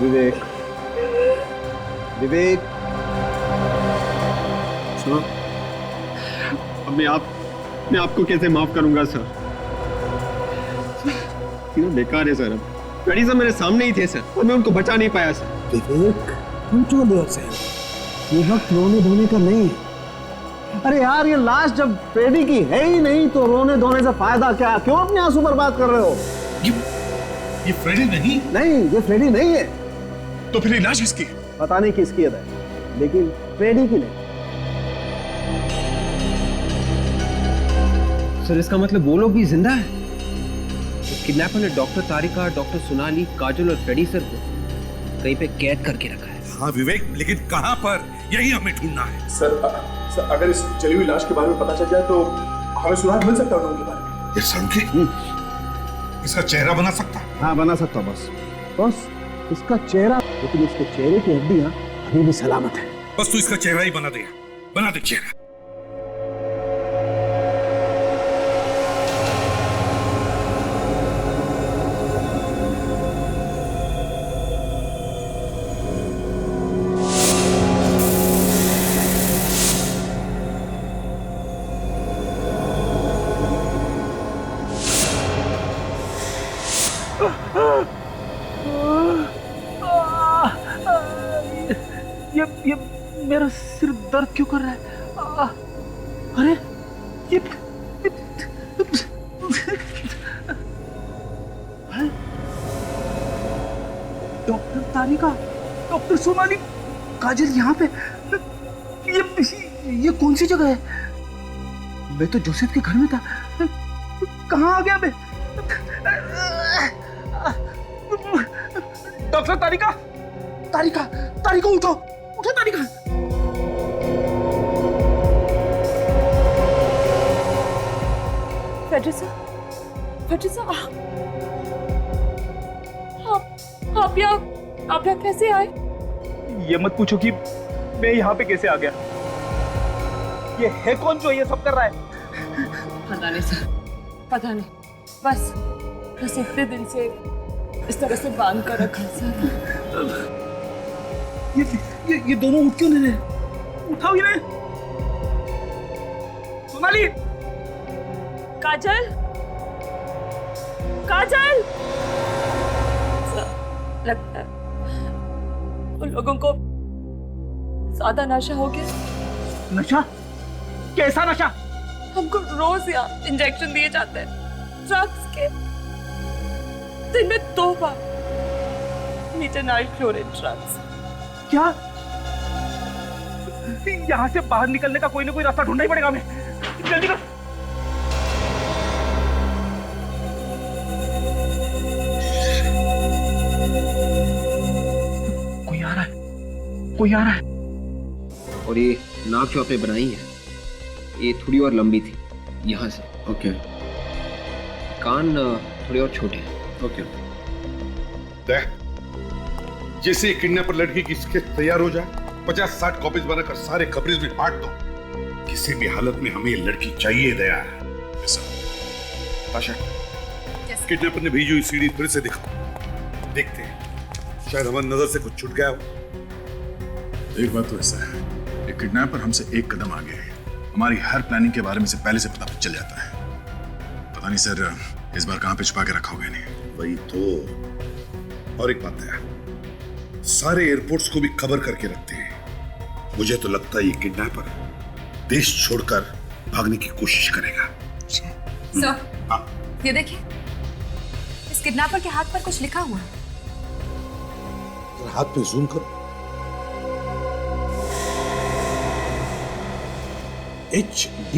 विवेक, विवेक, sir, अब मैं आपको कैसे माफ करूंगा सर? तीनों बेकार है सर। अब फ्रेडी सर मेरे सामने ही थे सर, और मैं उनको बचा नहीं पाया सर। विवेक, कंट्रोल योरसेल्फ। ये वक्त रोने धोने का नहीं है। अरे यार, ये लाश जब फ्रेडी की है ही नहीं तो रोने धोने से फायदा क्या? क्यों अपने आंसू बर्बाद कर रहे हो? ये फ्रेडी नहीं? नहीं, ये फ्रेडी नहीं है। तो फिर ये लाश किसकी? पता नहीं किसकी है, लेकिन फ्रेडी की नहीं। सर इसका मतलब वो लोग भी जिंदा है? तो किडनैपर ने डॉक्टर तारिका, डॉक्टर सोनाली, काजल और फ्रेडी सर को कहीं पे कैद करके रखा है। हाँ विवेक, लेकिन कहां पर, यही हमें ढूंढना है। सर, अगर इस जली हुई लाश के बारे में पता चल जाए तो हमें सुराग मिल सकता है उनके बारे में। ये सड़के इसका चेहरा बना सकता? हाँ, बना सकता हूँ बस इसका चेहरा, लेकिन इसके चेहरे की हड्डियां अभी भी सलामत है। बस तू इसका चेहरा ही बना दे चेहरा। ये मेरा सिर दर्द क्यों कर रहा है? अरे ये डॉक्टर तारिका, डॉक्टर सोनाली, काजल यहाँ पे। ये कौन सी जगह है? मैं तो जोसेफ के घर में था, कहाँ आ गया मैं? डॉक्टर तारिका, तारिका, तारिका उठो, उठो तारिका। फेड्रिसा, आप यहाँ कैसे आए? ये मत पूछो कि मैं यहाँ पे कैसे आ गया। ये है कौन जो ये सब कर रहा है? पता नहीं सर, पता नहीं। बस इतने दिन से इस तरह से बांध कर रखा सर। ये दोनों उठ क्यों नहीं रहे? उठाओ इन्हें। सोनाली, काजल, काजल। लगता है उन लोगों को ज्यादा नशा हो गया। नशा? कैसा नशा? हमको रोज यहाँ इंजेक्शन दिए जाते हैं ड्रग्स के, दिन में 2 बार मिथेनाइल क्लोराइड ड्रग्स। क्या? यहाँ से बाहर निकलने का कोई ना कोई रास्ता ढूंढना ही पड़ेगा हमें। जल्दी कर। कोई आ रहा है। और ये नाक जो आपने बनाई है, ये थोड़ी और लंबी थी यहाँ से। ओके। कान थोड़े और छोटे हैं। ओके। जैसे किडनैपर लड़की की स्केच तैयार हो जाए, 50-60 कॉपीज बनाकर सारे खबरें में बांट दो। किसी भी हालत में हमें ये लड़की चाहिए। दया ताशा, किडनैपर ने भेजी हुई सीडी फिर से दिखाओ, देखते हैं शायद हमारी नजर से कुछ छूट गया हो। एक बात तो ऐसा है, ये किडनैपर हमसे एक कदम आगे है। हमारी हर प्लानिंग के बारे में से पहले से पता चल जाता है। पता नहीं सर इस बार कहां पे छुपा के रखा होगा इन्हें। वही तो। और एक बात है, सारे एयरपोर्ट्स को भी खबर करके रखते हैं। मुझे तो लगता है ये किडनैपर देश छोड़कर भागने की कोशिश करेगा। सर, ये देखिए, इस किडनैपर के हाथ पर कुछ लिखा हुआ है। हाथ पे जूम करो। HD।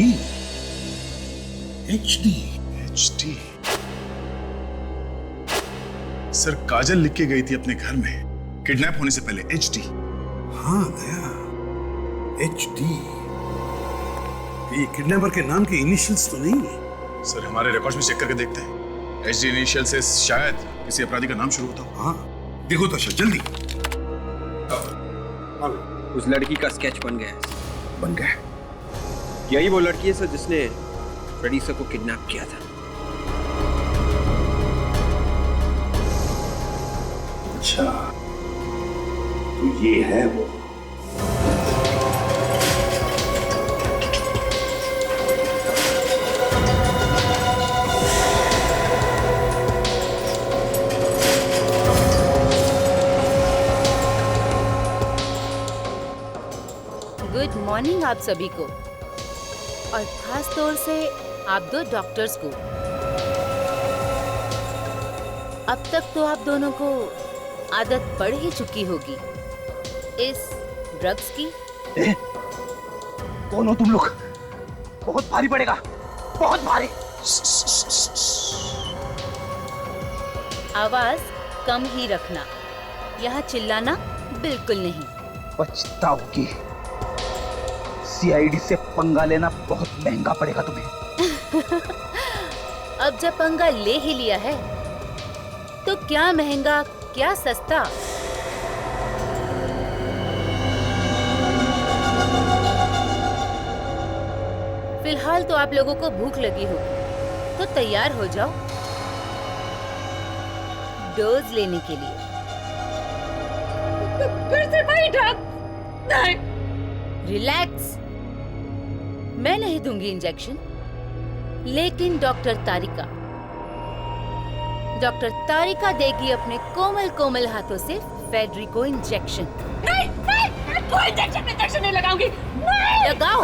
सर काजल लिख के गई थी अपने घर में किडनैप होने से पहले HD। हाँ दया, HD। ये किडनैपर के नाम के इनिशियल्स तो नहीं है? सर हमारे रिकॉर्ड्स में चेक करके देखते हैं। HD इनिशियल से शायद किसी अपराधी का नाम शुरू होता हो। हाँ देखो ताशा, जल्दी। उस लड़की का स्केच बन गया है। बन गया? यही वो लड़की है सर जिसने फ्रेडी सर को किडनैप किया था। अच्छा, ये है वो। गुड मॉर्निंग आप सभी को, और खास तौर से आप दो डॉक्टर्स को। अब तक तो आप दोनों को आदत पड़ ही चुकी होगी इस ड्रग्स की। कौन हो तुम लोग? बहुत भारी पड़ेगा, बहुत भारी। आवाज कम ही रखना, यहाँ चिल्लाना बिल्कुल नहीं। पछताओगी। सीआईडी से पंगा लेना बहुत महंगा पड़ेगा तुम्हें। अब जब पंगा ले ही लिया है तो क्या महंगा क्या सस्ता। फिलहाल तो आप लोगों को भूख लगी होगी, तो तैयार हो जाओ डोज लेने के लिए। फिर से वही ड्रग? नहीं। रिलैक्स, मैं नहीं दूंगी इंजेक्शन, लेकिन डॉक्टर तारिका देगी अपने कोमल कोमल हाथों से फेडरिको इंजेक्शन। नहीं, मैं कोई इंजेक्शन नहीं लगाऊंगी। नहीं। लगाओ।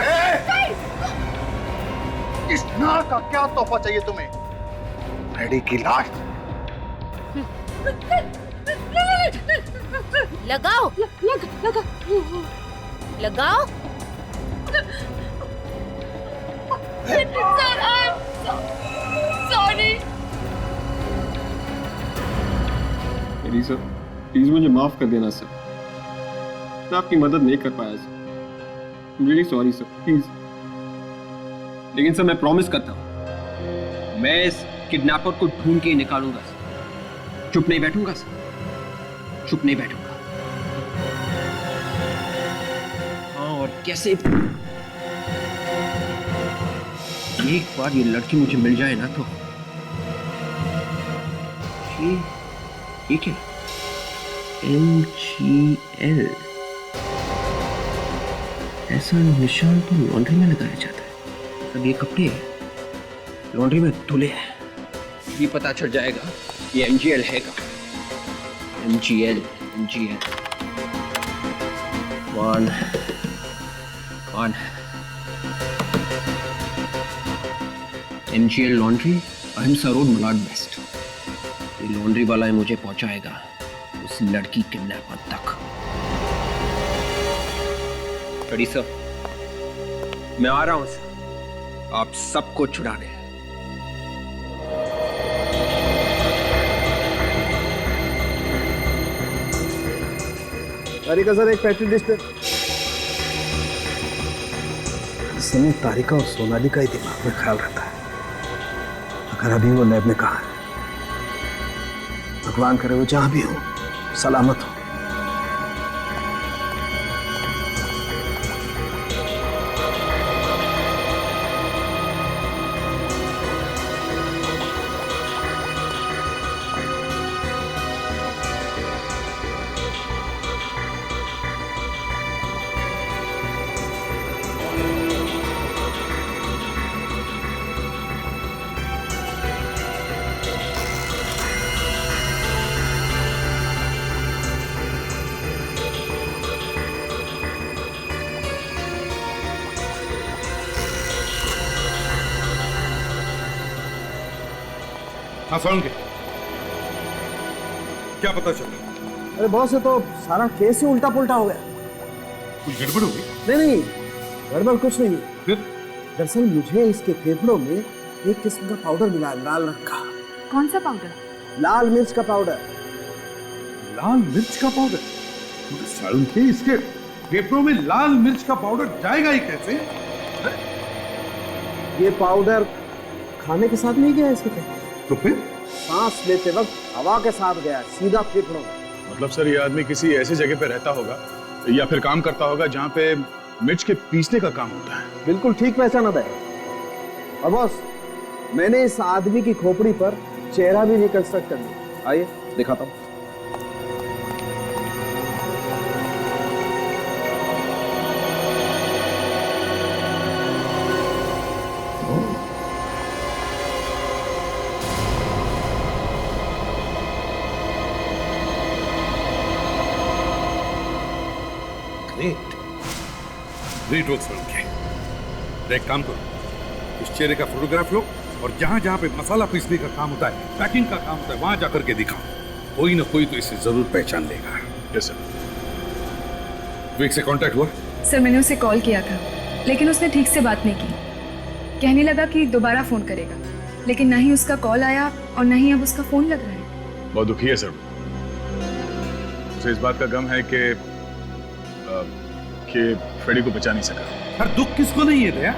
इस नार का क्या तोहफा चाहिए तुम्हें? फ्रेडी की लाश। लगाओ। लगाओ। Sir, sorry. सर प्लीज मुझे माफ कर देना सर, मैं आपकी मदद नहीं कर पाया sir. I'm really sorry sir, please. लेकिन सर मैं प्रॉमिस करता हूँ मैं इस किडनैपर को ढूंढ के निकालूंगा सर। चुप नहीं बैठूंगा सर, चुप नहीं बैठूंगा। हाँ, और कैसे एक बार ये लड़की मुझे मिल जाए ना तो ये क्या? MGL, ऐसा निशान तो लॉन्ड्री में लगाया जाता है। अब ये कपड़े लॉन्ड्री में धुले हैं, ये पता चल जाएगा ये MGL है का। MGL वन MGL लॉन्ड्री, अहिंसा रोड, मलाड वेस्ट। ये लॉन्ड्री वाला है मुझे पहुंचाएगा उस लड़की किडनैपर तक। बड़ी सर, मैं आ रहा हूं सर, आप सबको छुड़ाने। तारिका सर, एक पेट्री डिश पे। इस समय तारिका और सोनाली का ही दिमाग में ख्याल रहता है। अगर अभी वो लैब में कहा है, भगवान करे वो जहां भी हो सलामत हो। हाँ फोन के क्या पता चला? अरे बॉस, ये तो सारा केस ही उल्टा पुल्टा हो गया। कुछ गड़बड़ हो गई? नहीं, गड़बड़ कुछ नहीं। फिर? दरअसल मुझे इसके फेफड़ों में एक किस्म का पाउडर मिला, लाल रंग का। कौन सा पाउडर? लाल मिर्च का पाउडर। लाल मिर्च का पाउडर? सारुण के इसके फेफड़ों में लाल मिर्च का पाउडर जाएगा ही कैसे? ये पाउडर खाने के साथ नहीं गया इसके फेफड़े। तो फिर? सांस लेते वक्त हवा के साथ गया, सीधा फेफड़ों में। मतलब सर, ये आदमी किसी ऐसी जगह पे रहता होगा या फिर काम करता होगा जहाँ पे मिर्च के पीसने का काम होता है। बिल्कुल ठीक पहचाना था। और बॉस, मैंने इस आदमी की खोपड़ी पर चेहरा भी रिकंस्ट्रक्ट कर लिया। आइए दिखाता हूँ। ग्रेट रोल्स फिल्म के। एक काम करो, इस चेहरे का फोटोग्राफ लो और जहां जहां पे मसाला पीसने का काम होता है, पैकिंग का काम होता है, वहां जाकर के दिखाओ। कोई ना कोई तो इसे जरूर पहचान लेगा। Yes sir. विवेक से कांटेक्ट हुआ? सर मैंने उसे कॉल किया था, लेकिन उसने ठीक से बात नहीं की। कहने लगा कि दोबारा फोन करेगा, लेकिन ना ही उसका कॉल आया और ना ही अब उसका फोन लग रहा है। बहुत दुखी है सर। उसे इस बात का गम है कि फ्रेडी को बचा नहीं सका। यार दुख किसको नहीं है दया?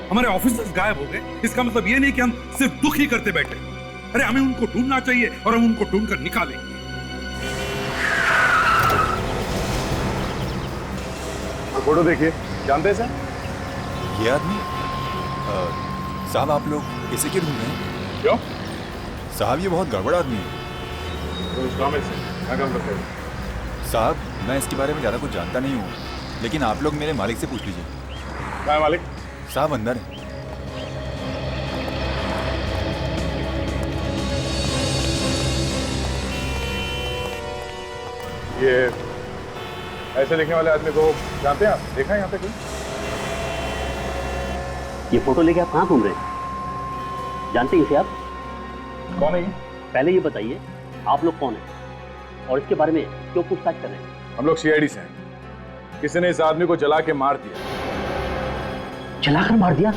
हमारे ऑफिसर्स गायब हो गए, इसका मतलब ये नहीं कि हम सिर्फ दुख ही करते बैठे। अरे हमें उनको ढूंढना चाहिए और हम उनको ढूंढ कर निकालेंगे। फोटो देखिए, जानते हैं सर? ये आदमी साहब, आप लोग इसे क्यों ढूंढ रहे हैं? क्यों साहब, ये बहुत गड़बड़ आदमी है। तो इस काम में क्या काम करते हैं? साहब, मैं इसके बारे में ज़्यादा कुछ जानता नहीं हूँ, लेकिन आप लोग मेरे मालिक से पूछ लीजिए। क्या है मालिक? साहब अंदर है। ये ऐसे दिखने वाले आदमी को जानते हैं आप? देखा है यहाँ पे कोई? ये फोटो लेके आप कहाँ घूम रहे हैं? जानते हैं इसे आप? कौन है ये? पहले ये बताइए, आप लोग कौन हैं और इसके बारे में क्यों पूछताछ कर रहे हैं? हम लोग सीआईडी से हैं। किसी ने इस आदमी को जला के मार दिया। जलाकर मार दिया?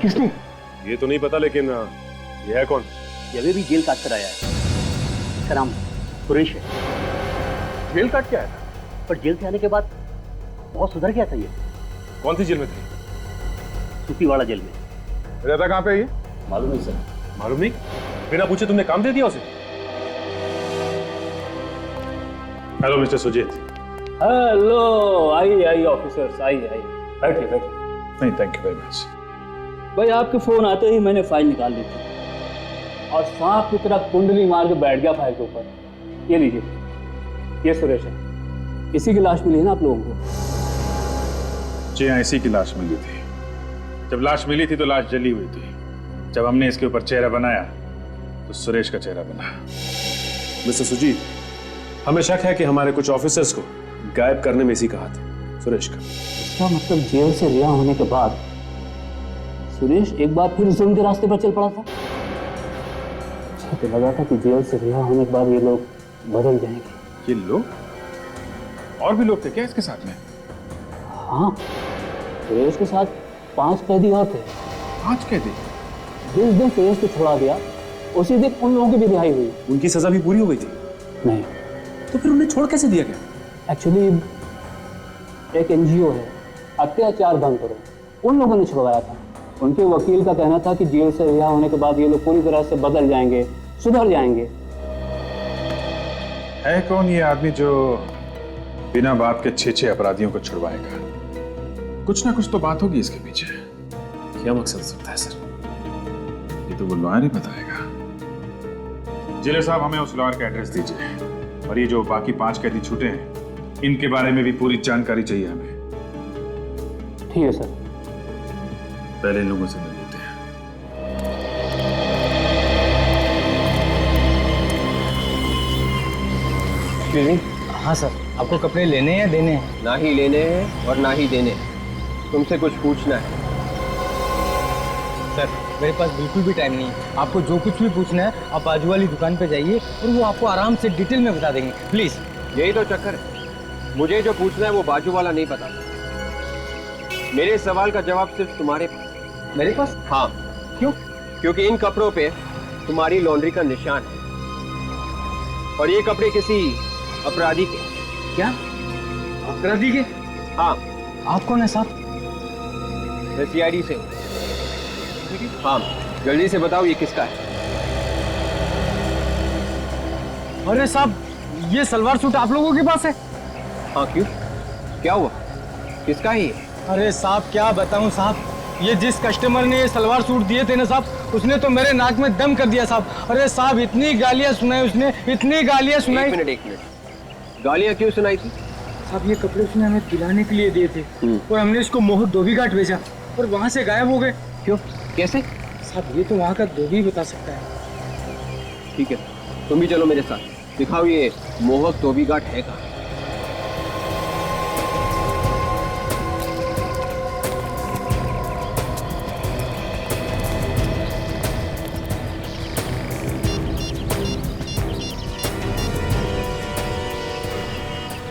किसने? ये तो नहीं पता, लेकिन ये है कौन? ये अभी भी जेल काट कर आया है। इसका नाम सुरेश है। जेल काट के आया था? पर जेल से आने के बाद बहुत सुधर गया था ये। कौन सी जेल में थे? सूपीवाड़ा जेल में। रहता कहाँ पे है ये? मालूम नहीं सर। मालूम नहीं? बिना पूछे तुमने काम दे दिया उसे? Hello mister Sujeet. हेलो, आइए ऑफिसर्स, आइए बैठिए। नहीं, थैंक यू वेरी मच। भाई आपके फोन आते ही मैंने फाइल निकाल ली थी और सांप की तरह कुंडली मार के बैठ गया फाइल के ऊपर। ये लीजिए, ये सुरेश है। इसी की लाश मिली है ना आप लोगों को? जी हाँ, इसी की लाश मिली थी। जब लाश मिली थी तो लाश जली हुई थी। जब हमने इसके ऊपर चेहरा बनाया तो सुरेश का चेहरा बना। मिस्टर सुजीत, हमें शक है कि हमारे कुछ ऑफिसर्स को गायब करने में इसी का हाथ है, सुरेश का। इसका मतलब जेल से रिहा होने के बाद सुरेश एक बार फिर जुल्म के रास्ते पर चल पड़ा था। मुझे तो लगा था कि जेल से रिहा होने के बाद ये लोग बदल जाएंगे। ये लोग? और भी लोग थे क्या इसके साथ में? हाँ, सुरेश के साथ 5 कैदी और थे। 5 कैदी? जिस दिन सुरेश को छोड़ा गया उसी दिन उन लोगों की भी रिहाई हुई। उनकी सजा भी पूरी हो गई थी? नहीं। तो फिर उन्हें छोड़ कैसे दिया गया? एक्चुअली एक एनजीओ है, अत्याचार बंद करो, उन लोगों ने छुड़वाया था। उनके वकील का कहना था कि जेल से रिहा होने के बाद ये लोग पूरी तरह से बदल जाएंगे, सुधर जाएंगे। है कौन ये आदमी जो बिना बात के 6 अपराधियों को छुड़वाएगा? कुछ ना कुछ तो बात होगी इसके पीछे। क्या मकसद सकता है सर? ये तो वो लॉयर ही बताएगा। जिले साहब, हमें उस लॉयर का एड्रेस दीजिए और ये जो बाकी 5 कैदी छूटे हैं इनके बारे में भी पूरी जानकारी चाहिए हमें। ठीक है सर। पहले इन लोगों से मिल लेते हैं। हाँ सर, आपको कपड़े लेने हैं या देने हैं? ना ही लेने हैं और ना ही देने हैं। तुमसे कुछ पूछना है। सर, मेरे पास बिल्कुल भी टाइम नहीं है। आपको जो कुछ भी पूछना है आप बाजू वाली दुकान पे जाइए और वो आपको आराम से डिटेल में बता देंगे। प्लीज। यही तो चक्कर है, मुझे जो पूछना है वो बाजू वाला नहीं पता। मेरे सवाल का जवाब सिर्फ तुम्हारे पास। मेरे पास? हाँ। क्यों? क्योंकि इन कपड़ों पे तुम्हारी लॉन्ड्री का निशान है और ये कपड़े किसी अपराधी के। क्या? अपराधी के? हाँ। आप कौन है साहब? मैं सीआईडी से हूँ। हाँ, जल्दी से बताओ ये किसका है? अरे साहब, ये सलवार सूट आप लोगों के पास है? हाँ, क्यों? क्या हुआ? किसका है ये? अरे साहब, क्या बताऊं साहब, ये जिस कस्टमर ने ये सलवार सूट दिए थे ना साहब, उसने तो मेरे नाक में दम कर दिया साहब। अरे साहब, इतनी गालियां सुनाई उसने, इतनी गालियां सुनाई। एक मिनट। गालियां क्यों सुनाई थी? साहब, ये कपड़े उसने हमें पिलाने के लिए दिए थे और हमने इसको मोहक धोबी घाट भेजा और वहाँ से गायब हो गए। क्यों? कैसे? साहब, ये तो वहाँ का धोबी बता सकता है। ठीक है, तुम भी चलो मेरे साथ। दिखाओ ये मोहक धोबी घाट है कहाँ।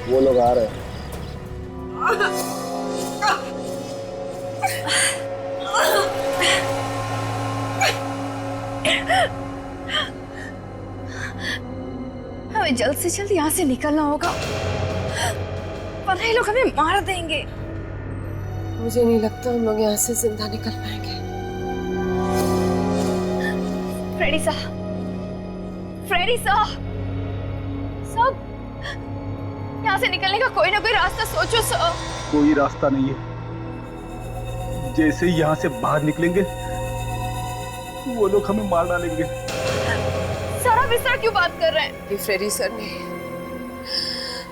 वो लोग आ रहे हैं। हमें जल्द से जल्द यहाँ से निकलना होगा, वरना ये लोग हमें मार देंगे। मुझे नहीं लगता हम लोग यहाँ से जिंदा निकल पाएंगे। फ्रेडी साहब, फ्रेडी साहब, सब यहाँ से निकलने का कोई ना कोई रास्ता सोचो सर। कोई रास्ता नहीं है। जैसे ही यहाँ से बाहर निकलेंगे वो लोग हमें मार डालेंगे। सर आप इस तरह क्यों बात कर रहे हैं? ये फ्रेडी सर ने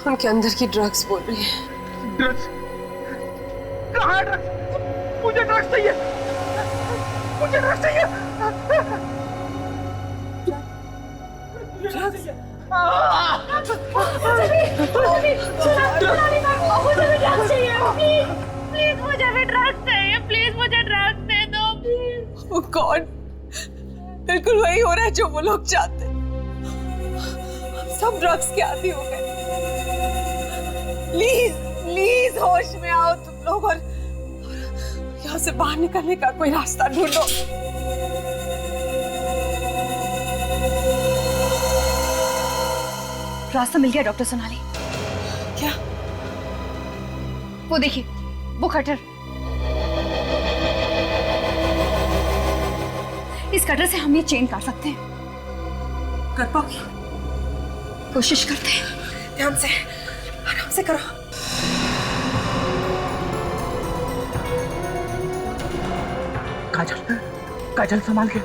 उनके अंदर की ड्रग्स बोल रही है। ड्रग्स? कहाँ है ड्रग्स? मुझे ड्रग्स चाहिए, मुझे ड्रग्स चाहिए। ड्रग्स? मुझे भी ड्रग्स चाहिए, प्लीज मुझे भी ड्रग्स चाहिए, प्लीज मुझे ड्रग्स दे दो। ओह गॉड, बिल्कुल वही हो रहा है जो वो लोग चाहते। हम सब ड्रग्स के आदी हो गए। प्लीज प्लीज होश में आओ तुम लोग और यहाँ से बाहर निकलने का कोई रास्ता ढूंढो। रास्ता मिल गया डॉक्टर सोनाली। क्या? वो देखिए, वो कटर। इस कटर से हम ये चेन काट सकते हैं। कर पाओगी? कोशिश करते हैं। ध्यान से, आराम से करो। काजल, काजल संभाल के।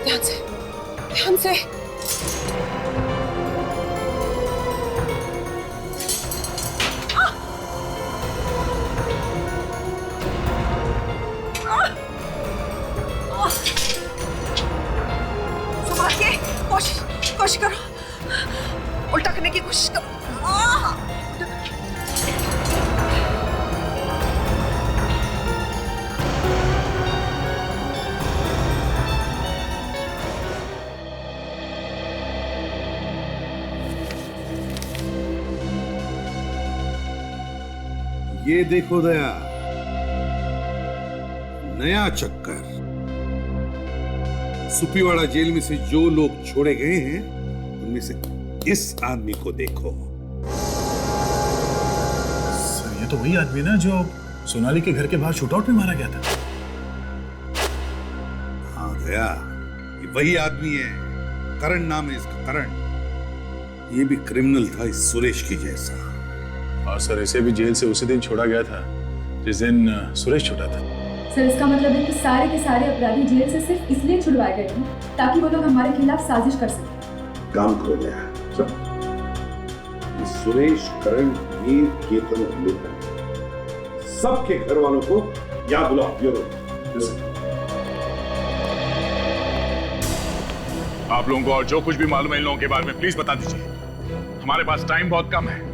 ध्यान से, ध्यान से। संभाल के, कोशिश करो। उल्टा करने की कोशिश करो। ये देखो दया, नया चक्कर। सुपीवाड़ा जेल में से जो लोग छोड़े गए हैं उनमें से इस आदमी को देखो। सर ये तो वही आदमी ना जो सोनाली के घर के बाहर शूटआउट में मारा गया था। हाँ दया, ये वही आदमी है। करण नाम है इसका, करण। ये भी क्रिमिनल था इस सुरेश के जैसा। और सर इसे भी जेल से उसी दिन छोड़ा गया था जिस दिन सुरेश छूटा था। सर इसका मतलब है कि सारे के सारे अपराधी जेल से सिर्फ इसलिए छुड़वाए गए थे ताकि वो लोग हमारे खिलाफ साजिश कर सकें। काम करो दया, सुरेश, करण, मीर, केतन और लूटन, सबके घर वालों को यहाँ बुलाओ ब्यूरो। आप लोगों को और जो कुछ भी मालूम है इन लोगों के बारे में प्लीज बता दीजिए। हमारे पास टाइम बहुत कम है।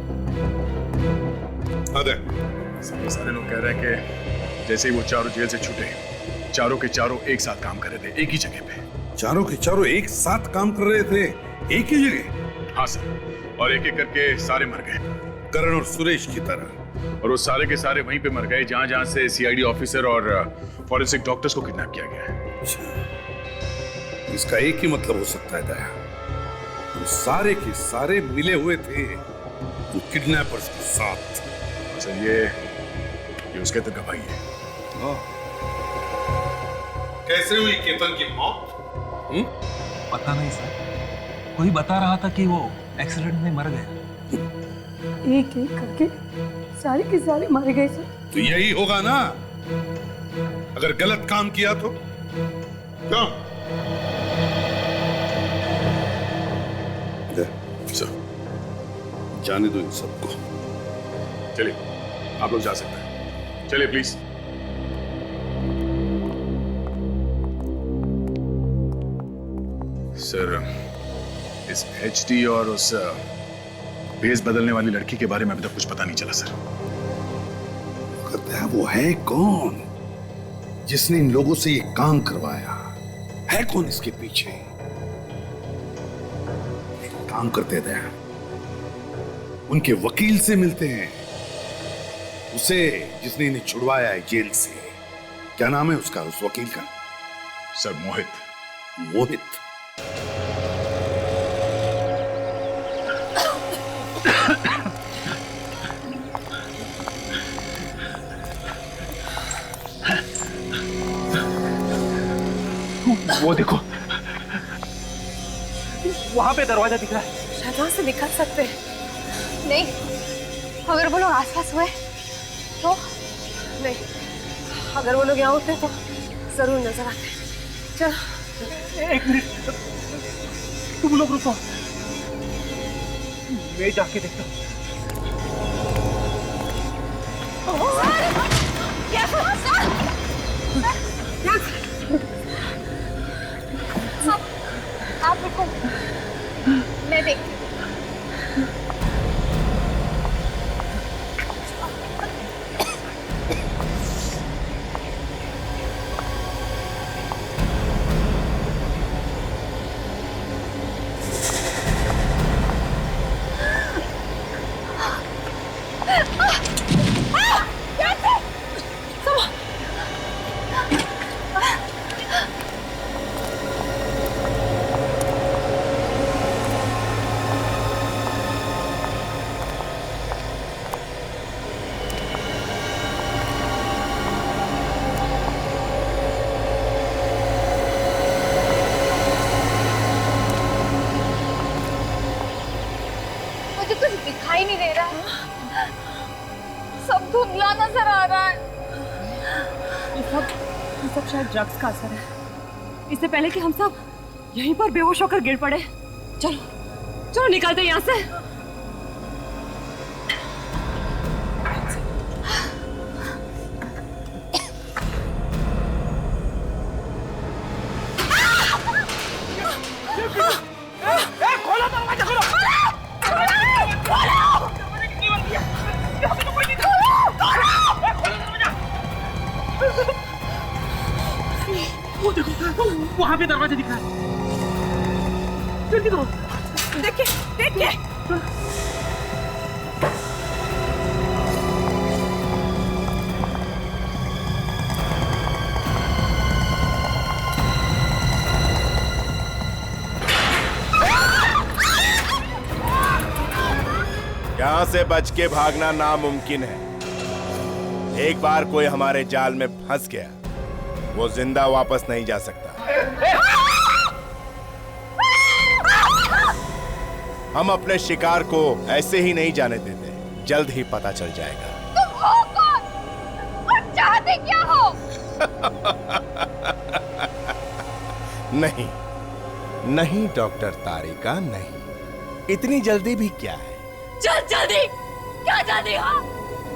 सारे लोग कह रहे हैं कि जैसे ही वो चारों जेल से छूटे, चारों के चारों एक साथ काम कर रहे थे एक ही जगह पे। चारों के चारों एक साथ काम कर रहे थे एक ही जगह? हाँ सर, और एक एक करके सारे मर गए, करण और सुरेश की तरह। और वो सारे के सारे वहीं पे मर गए जहां जहां से सीआईडी ऑफिसर और फॉरेंसिक डॉक्टर्स को किडनैप किया गया है। अच्छा, इसका एक ही मतलब हो सकता है दया, वो सारे के सारे मिले हुए थे वो किडनैपर्स के साथ। सर ये उसके तक गवाही है। कैसे हुई केतन की मौत? पता नहीं सर, कोई बता रहा था कि वो एक्सीडेंट में मर गए। एक एक करके सारे के सारे मारे गए सर। तो यही होगा ना, अगर गलत काम किया तो। क्यों? सर जाने दो इन सबको। चलिए आप लोग जा सकते हैं, चलिए प्लीज। सर इस एचडी और उस भेस बदलने वाली लड़की के बारे में अभी तक कुछ पता नहीं चला सर। कहता है वो है कौन जिसने इन लोगों से ये काम करवाया है कौन इसके पीछे? एक काम करते हैं, उनके वकील से मिलते हैं, उसे जिसने इन्हें छुड़वाया है जेल से। क्या नाम है उसका, उस वकील का? सर मोहित। मोहित? वो देखो, वहां पे दरवाजा दिख रहा है। शायद वहां से निकल सकते हैं। नहीं, अगर वो लोग आसपास हुए तो? नहीं, अगर वो लोग यहाँ होते तो जरूर नजर आते। चलो। एक मिनट, तुम लोग रुको, मैं जाके देखता हूँ। आप रुको, मैं देखती हूँ। दिखाई नहीं दे रहा है, सब धुंधला नजर आ रहा है। ये सब शायद ड्रग्स का असर है। इससे पहले कि हम सब यहीं पर बेहोश होकर गिर पड़े, चलो चलो निकलते हैं यहाँ से। खोलो दरवाजा, खोलो। वो देखो, वहां पे दरवाजा दिख रहा है। जल्दी करो। देखिए, देखिए। यहाँ से बच के भागना नामुमकिन है। एक बार कोई हमारे जाल में फंस गया, वो जिंदा वापस नहीं जा सकता। हम अपने शिकार को ऐसे ही नहीं जाने देते, जल्द ही पता चल जाएगा। तुम हो कौन और चाहते क्या हो? नहीं नहीं डॉक्टर तारिका, नहीं। इतनी जल्दी भी क्या है? चल जल्दी, क्या जल्दी? हाँ,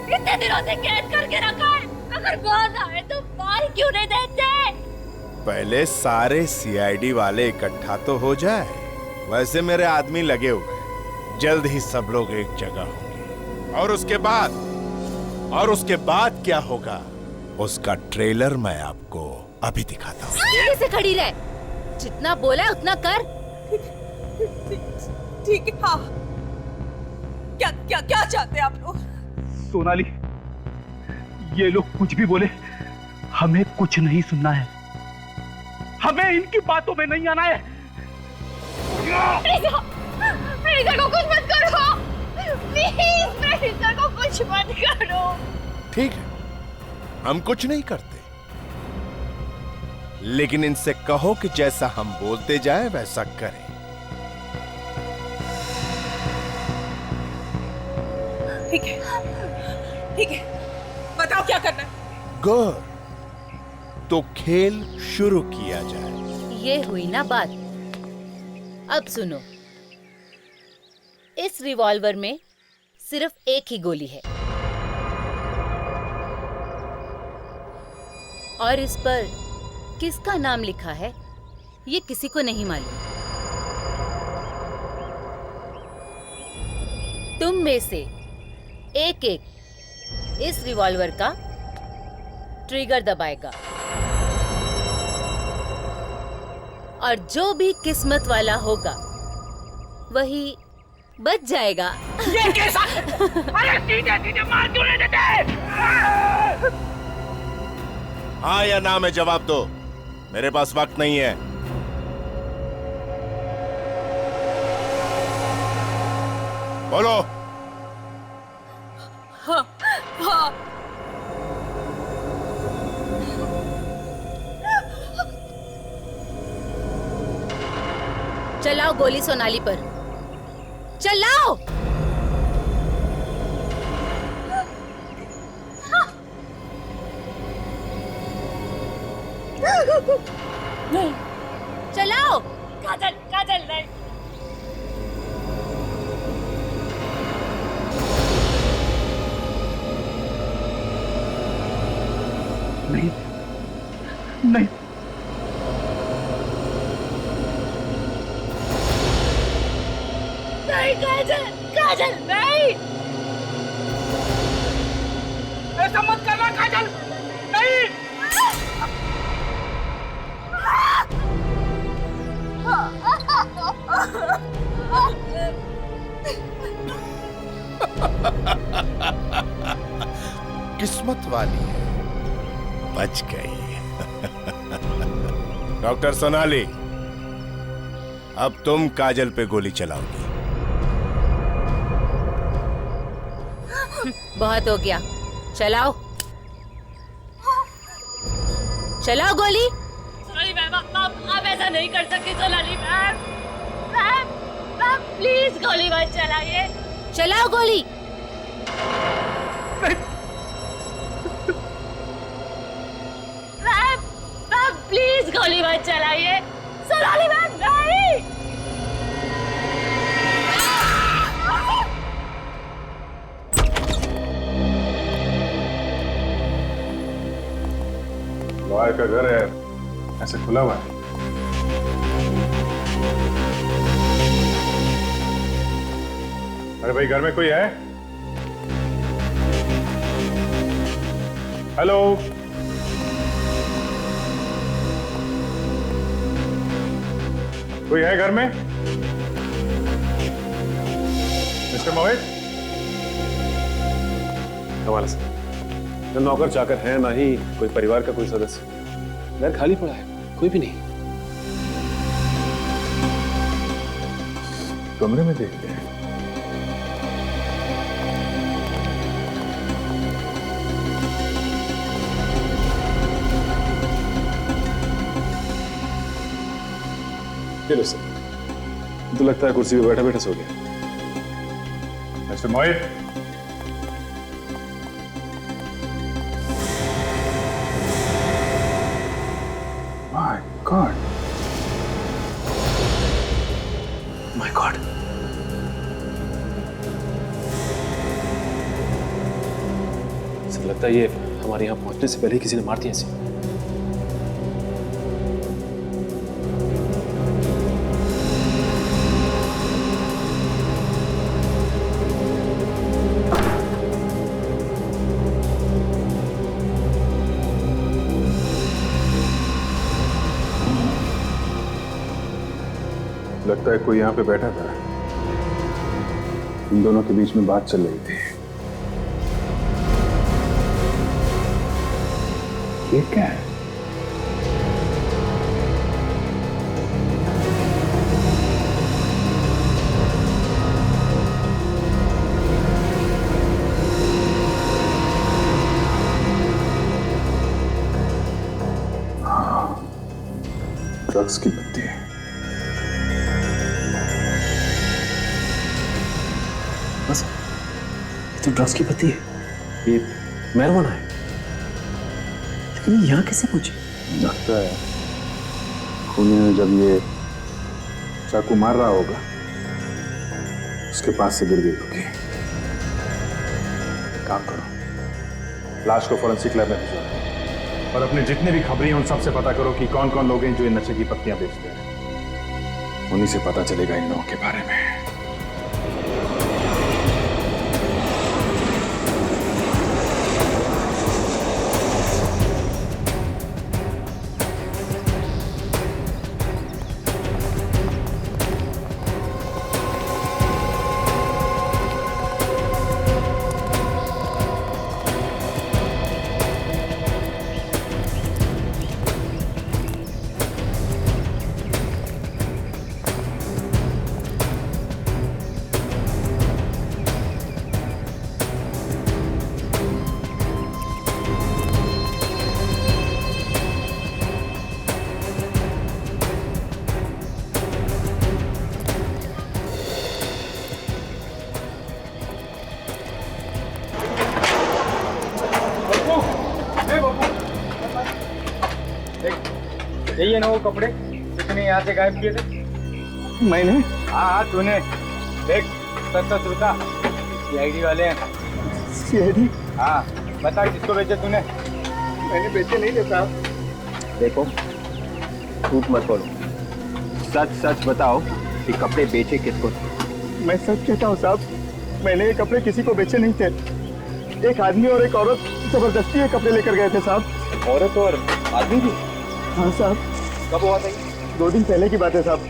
इतने दिनों से कैद करके रखा है, अगर बाज आए तो मार क्यों नहीं देते? पहले सारे सीआईडी वाले इकट्ठा तो हो जाए। वैसे मेरे आदमी लगे हुए हैं, जल्द ही सब लोग एक जगह होंगे। और उसके बाद क्या होगा, उसका ट्रेलर मैं आपको अभी दिखाता हूँ। सीधे से खड़ी रह, जितना बोला है उतना कर। ठीक है। हाँ, क्या क्या क्या चाहते हैं आप लोग? सोनाली, ये लोग कुछ भी बोले, हमें कुछ नहीं सुनना है। हमें इनकी बातों में नहीं आना है। प्लीज को कुछ मत करो, प्लीज को कुछ मत करो। ठीक है, हम कुछ नहीं करते, लेकिन इनसे कहो कि जैसा हम बोलते जाए वैसा करें। ठीक है, ठीक है, बताओ क्या करना है। गुड, तो खेल शुरू किया जाए। ये हुई ना बात। अब सुनो, इस रिवॉल्वर में सिर्फ एक ही गोली है और इस पर किसका नाम लिखा है ये किसी को नहीं मालूम। तुम में से एक एक इस रिवॉल्वर का ट्रिगर दबाएगा और जो भी किस्मत वाला होगा वही बच जाएगा। ये कैसा? अरे सीधे सीधे मार क्यों नहीं देते? हाँ या ना में जवाब दो, मेरे पास वक्त नहीं है। बोलो। हाँ, हाँ। चलाओ गोली सोनाली पर, चलाओ। नहीं, चलाओ। काजल, काजल नहीं। नहीं, नहीं। नहीं काजल, काजल नहीं। ऐसा मत करना काजल, नहीं। किस्मत वाली है, बच गई। डॉक्टर सोनाली, अब तुम काजल पे गोली चलाओगी। बहुत हो गया, चलाओ चलाओ गोली। सोनाली मैम, आप ऐसा नहीं कर सकती। Sonali ma'am, ma'am, ma'am please गोली मत चलाइए। चलाओ गोली। मैम, मैम प्लीज गोली मत चलाइए। सोनाली मैम नहीं। लॉयर का घर है, ऐसे खुला हुआ है। अरे भाई, घर में कोई है? हेलो, कोई है घर में? मिस्टर मोहित? कमाल है सर, न नौकर चाकर है, ना ही कोई परिवार का कोई सदस्य। घर खाली पड़ा है, कोई भी नहीं। कमरे में देखते हैं। चलो सर, तो लगता है कुर्सी पे बैठा बैठा सो गया। Mister Mohit, my God, my God, sir लगता है ये हमारे यहाँ पहुंचने से पहले ही किसी ने मार दिया इसे। लगता है कोई यहाँ पे बैठा था, इन दोनों के बीच में बात चल रही थी। ये क्या है? हाँ, ड्रग्स की पत्ती है। बस ये तो ड्रग्स की पत्ती है, ये मैरिजुआना है, लेकिन यहाँ कैसे पहुंची? लगता है खूनी ने जब ये चाकू मार रहा होगा, उसके पास से गिर गई होगी। काम करो, लाश को फोरेंसिक लैब में भिजवाओ और अपने जितने भी खबरें हैं उन सबसे पता करो कि कौन कौन लोग हैं जो इन नशे की पत्तियां बेचते हैं। उन्हीं से पता चलेगा इन लोगों के बारे में। यही है ना वो कपड़े जितने यहाँ से गायब किए थे? मैंने? हाँ तूने। देख सच सच बता, सीआईडी वाले हैं। सीआईडी? हाँ बता किसको बेचे तूने? मैंने बेचे नहीं थे साहब। देखो झूठ मत बोलो, सच सच बताओ कि कपड़े बेचे किसको थे? मैं सच कहता हूँ साहब, मैंने ये कपड़े किसी को बेचे नहीं थे। एक आदमी और एक औरत जबरदस्ती ये कपड़े लेकर गए थे साहब। औरत और आदमी भी? हाँ साहब। कब हुआ था? 2 दिन पहले की बात है साहब।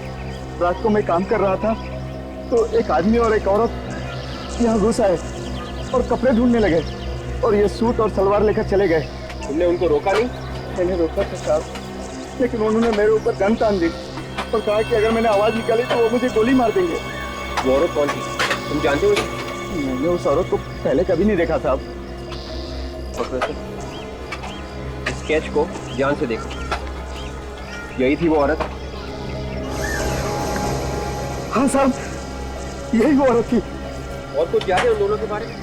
रात को मैं काम कर रहा था तो एक आदमी और एक औरत यहाँ घुस आए और कपड़े ढूंढने लगे और ये सूट और सलवार लेकर चले गए। तुमने उनको रोका नहीं? मैंने रोका था साहब, लेकिन उन्होंने मेरे ऊपर गन तान दी और कहा कि अगर मैंने आवाज निकाली तो वो मुझे गोली मार देंगे। वो औरत कौन थी, तुम जानते हो? मैंने उस औरत को पहले कभी नहीं देखा साहब। स्केच को ध्यान से देखो, यही थी वो औरत? हाँ साहब, यही वो औरत थी। और कुछ याद है उन दोनों के बारे में?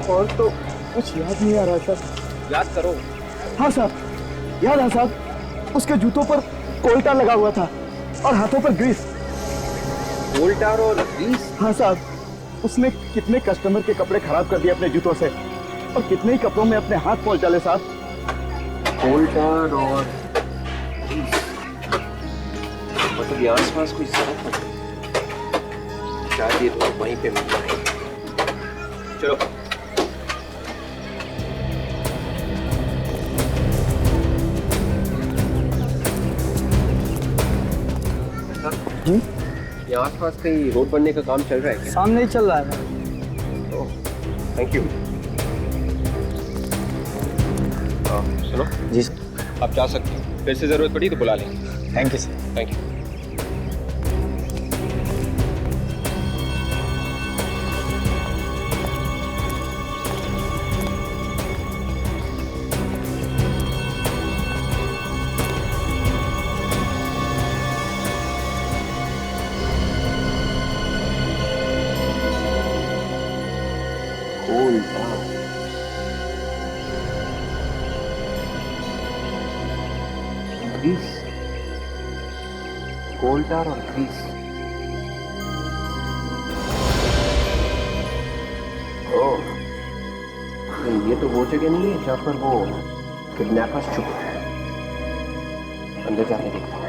और तो कुछ याद नहीं आ रहा साहब। याद करो। हाँ साहब याद है साहब, उसके जूतों पर कोल्टा लगा हुआ था और हाथों पर ग्रीस। कोल्टा और ग्रीस? हाँ साहब, उसने कितने कस्टमर के कपड़े खराब कर दिए अपने जूतों से और कितने ही कपड़ों में अपने हाथ पहुंच डाले साहब। कोल्टा और मतलब यहाँ आसपास कोई सड़क है, शायद ये तो वहीं पे मिलता है। चलो जी, यहाँ आसपास कहीं रोड बनने का काम चल रहा है क्या? सामने ही चल रहा है। Thank you. सुनो जी सर। आप जा सकते हो, फिर से जरूरत पड़ी तो बुला लेंगे। Thank you sir. Thank you. Grease, coal tar और ग्रीस। ओह, ये तो वो जगह नहीं है जहाँ पर वो किडनैपर्स छुपे हैं। अंदर जाके देखता हूँ।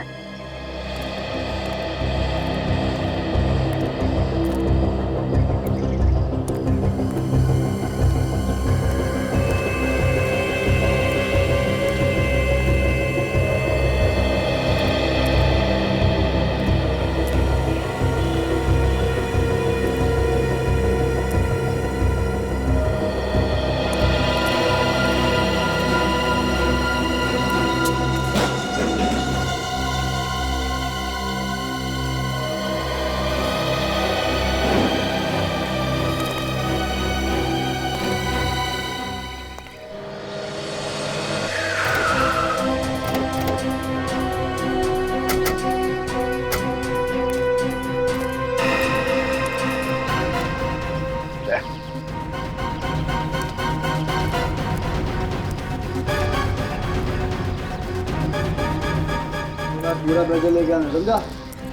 पूरा पैसा लेके आना, समझा?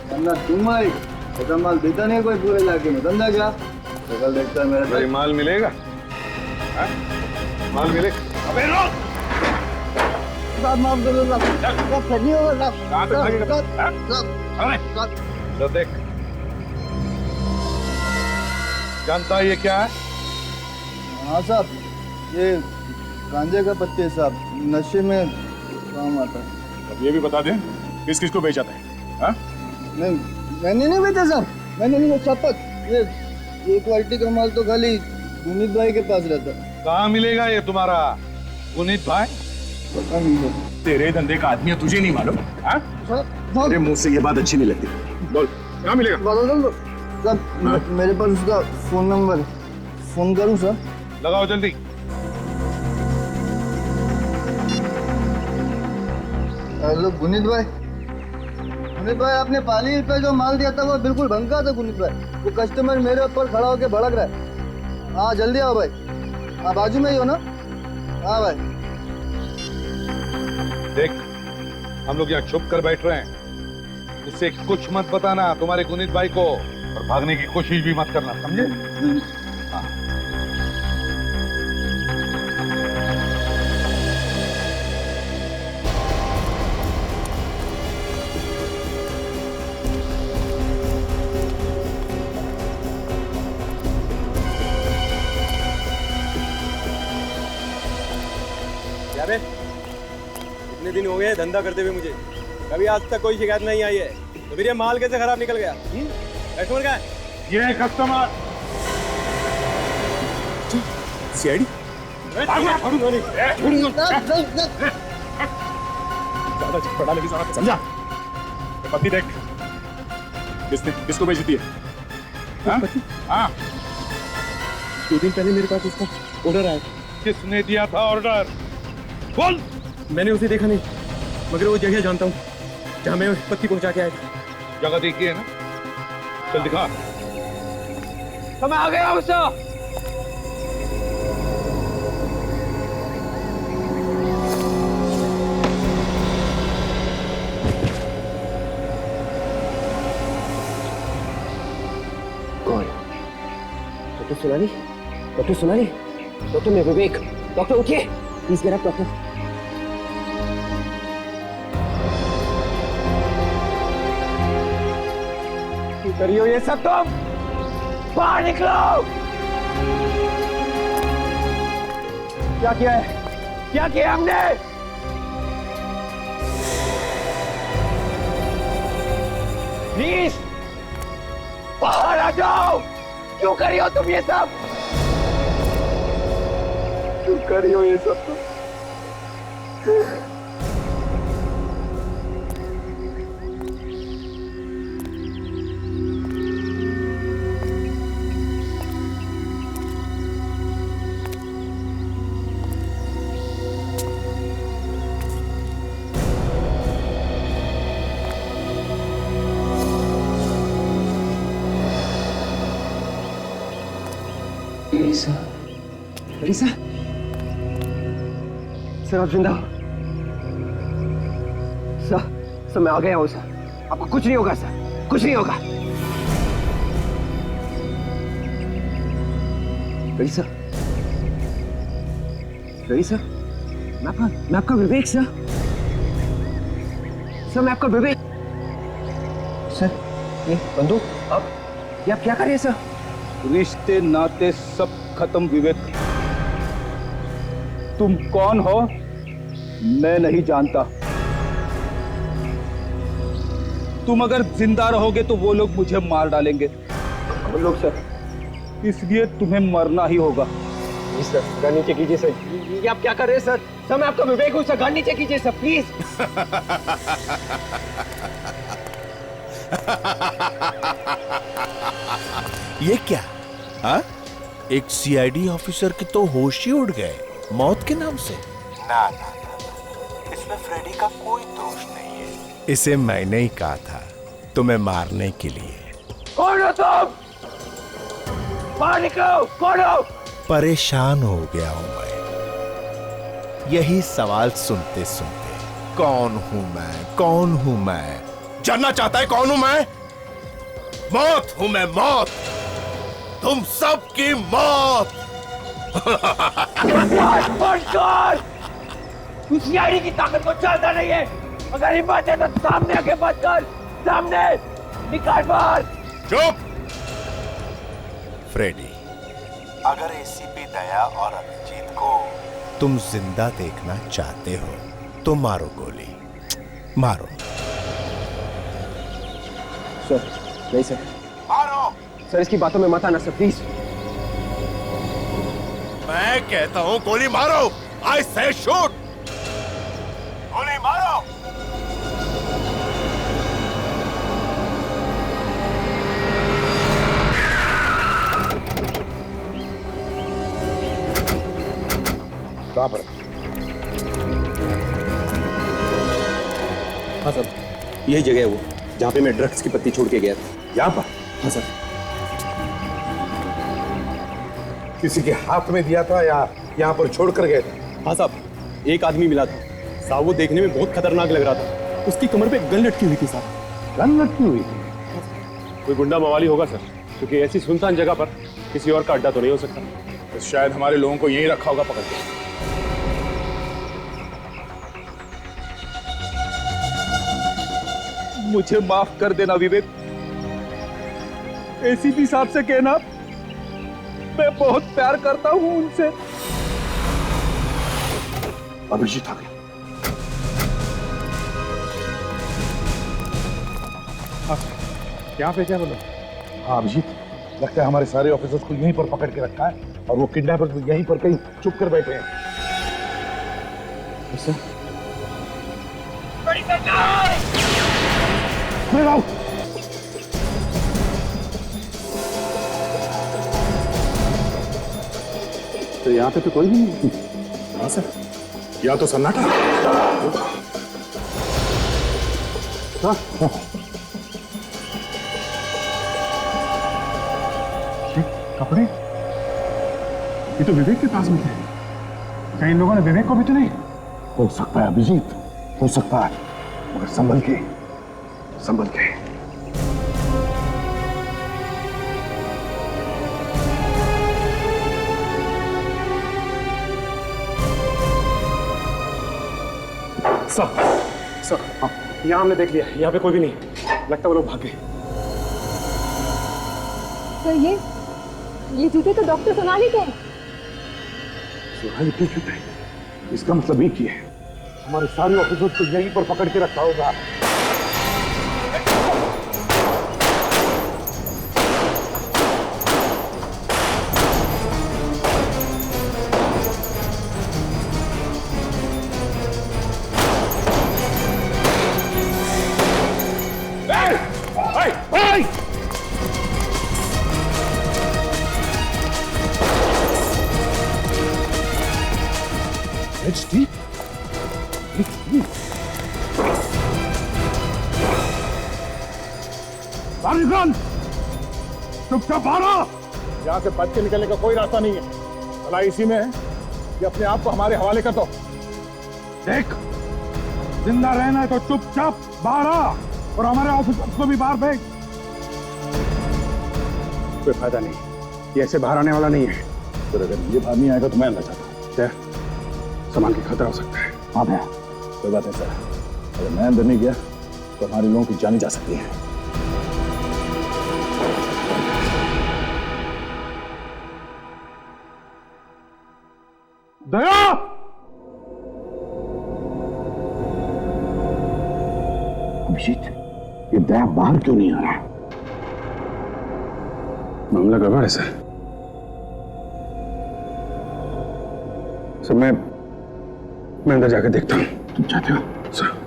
वरना तुम आई ऐसा माल देता नहीं कोई पूरे इलाके में, समझा क्या? तो कल देखता है मेरा भाई माल मिलेगा? माल मिले? अबे रोक! साहब माफ कर दो साहब, नहीं होगा साहब। तो देख, जानता है ये क्या है? हाँ साहब, ये गांजे का पत्ते है साहब, नशे में काम आता है। अब ये भी बता दें किस किस को बेचा था? हाँ? नहीं, मैंने नहीं बेचा साहब, मैंने नहीं बेचा। शपथ, ये क्वालिटी का माल तो खाली गुनीत भाई के पास रहता है। कहाँ मिलेगा ये तुम्हारा गुनीत भाई? पता नहीं है। तेरे धंधे का आदमी है, तुझे नहीं मालूम? हाँ? तेरे मुंह से ये बात अच्छी नहीं लगती। बोल, कहाँ मिलेगा? बता दो सर, मेरे पास उसका फोन नंबर है, फोन करूँ सर? लगाओ जल्दी। हेलो गुनीत भाई, आपने पाली पे जो माल दिया था वो बिल्कुल भंगा था गुनीत भाई। वो कस्टमर मेरे ऊपर खड़ा होकर भड़क रहा है। हाँ जल्दी आओ भाई, हाँ बाजू में ही हो ना? हाँ भाई। देख, हम लोग यहाँ छुप कर बैठ रहे हैं, उससे कुछ मत बताना तुम्हारे गुनीत भाई को, और भागने की कोशिश भी मत करना, समझे? हाँ। इतने दिन हो गए धंधा करते हुए मुझे, कभी आज तक कोई शिकायत नहीं आई है, तो फिर ये माल कैसे खराब निकल गया? कस्टमर का ये कस्टमर सीआईडी पढ़ा लेगी सारा, समझा? ये पत्ती देख, किसको बेच दी है? हाँ, 2 दिन पहले मेरे पास उसका ऑर्डर आया। किसने दिया था ऑर्डर? बोल। मैंने उसे देखा नहीं, मगर वो जगह जानता हूँ जहाँ मैं पत्ती पहुँचा के आया था। जगह देखी है ना? चल दिखा। तो मैं आ गया हूँ सर। कौन? Doctor Sonali? Doctor Sonali? Doctor मैं विवेक। डॉक्टर उठिए, प्लीज गेट अप डॉक्टर। करियो ये सब तुम, बाहर निकलो। क्या किया है? क्या किया हमने? प्लीज बाहर आ जाओ। क्यों करियो तुम ये सब? क्यों करियो ये सब तुम? अलीसा, सर आप जिंदा हो? सर मैं आ गया हूँ सर, आपको कुछ नहीं होगा सर, कुछ नहीं होगा। अलीसा, अलीसा, मैं आपका विवेक सर, मैं आपका विवेक। सर ये बंदूक आप क्या कर रहे हैं सर? रिश्ते नाते सब खत्म विवेक। तुम कौन हो मैं नहीं जानता। तुम अगर जिंदा रहोगे तो वो लोग मुझे मार डालेंगे। वो लोग सर? इसलिए तुम्हें मरना ही होगा। सर गन नीचे कीजिए सर। ये आप क्या कर रहे हैं सर? सर मैं आपका विवेक हूँ सर, गन नीचे कीजिए सर प्लीज। ये क्या? हाँ? एक सीआईडी ऑफिसर के तो होश ही उड़ गए मौत के नाम से। ना ना ना, इसमें फ्रेडी का कोई दोष नहीं है। इसे मैंने ही कहा था तुम्हें मारने के लिए। कौन हो तुम? बाहर निकलो, कौन हो? परेशान हो गया हूं मैं यही सवाल सुनते सुनते। कौन हूं मैं? कौन हूं मैं? जानना चाहता है कौन हूं मैं? मौत हूं मैं, मौत। तुम सबकी मौत। तू सीआईडी की ताकत को जानता नहीं है। अगर हिम्मत है तो सामने आके बात कर। सामने निकाल बाहर। चुप। फ्रेडी, अगर एसीपी दया और अभिजीत को तुम जिंदा देखना चाहते हो तो मारो गोली, मारो। सर नहीं सर, मारो। सर इसकी बातों में मत आना सर प्लीज। मैं कहता हूं गोली मारो। आई से शूट। गोली मारो। कहां पर? हाँ सर, यही जगह है वो जहाँ पे मैं ड्रग्स की पत्ती छोड़ के गया था। यहाँ पर? हाँ सर। किसी के हाथ में दिया था या यहाँ पर छोड़ कर गए थे? हाँ साहब, एक आदमी मिला था, साहब वो देखने में बहुत खतरनाक लग रहा था। उसकी कमर पे गन लटकी हुई थी साहब। गन लटकी हुई थी? कोई गुंडा मवाली होगा सर, क्योंकि ऐसी सुनसान जगह पर किसी और का अड्डा तो नहीं हो सकता। तो शायद हमारे लोगों को यहीं रखा होगा पकड़ के। मुझे माफ कर देना विवेक। एसीपी साहब से कहना मैं बहुत प्यार करता हूं उनसे। अभिजीत आ गया। यहाँ पे क्या बोलो? हाँ अभिजीत, लगता है हमारे सारे ऑफिसर्स को यहीं पर पकड़ के रखा है और वो किडनैपर तो यहीं पर कहीं चुप कर बैठे हैं। तो यहाँ पे तो कोई भी नहीं। हाँ सर, या तो सन्नाटा। हाँ कपड़े ये तो विवेक के पास में थे। कई लोगों ने विवेक को भी तो नहीं। हो सकता है अभिजीत, हो सकता है, मगर संभल के, संभल के। सर हाँ, यहाँ हमने देख लिया, यहाँ पे कोई भी नहीं। लगता है वो लोग भाग गए। सर ये जूते तो डॉक्टर सोनाली के हैं। सोनाली के जूते? इसका मतलब एक ही है, हमारे सारे ऑफिसर्स को यहीं पर पकड़ के रखा होगा। HD? चुपचाप बाहर। यहाँ से बच के निकलने का कोई रास्ता नहीं है। भला इसी में है कि अपने आप को हमारे हवाले कर दो। देख, जिंदा रहना है तो चुपचाप बाहर आ और हमारे ऑफिसर्स को भी बाहर भेज। कोई फायदा नहीं, ये ऐसे बाहर आने वाला नहीं है। तो अगर ये बाहर नहीं आएगा तो मैं अंदर जाता हूँ। सामान की खतरा हो सकता है। हाँ भैया, कोई बात नहीं सर, अगर मैं अंदर नहीं गया तो हमारे लोगों की जानी जा सकती है। दया! अभिजीत, ये दया बाहर क्यों नहीं आ रहा? मामला गड़बड़ है सर। मैं अंदर जाकर देखता हूँ। तुम चाहते हो? सर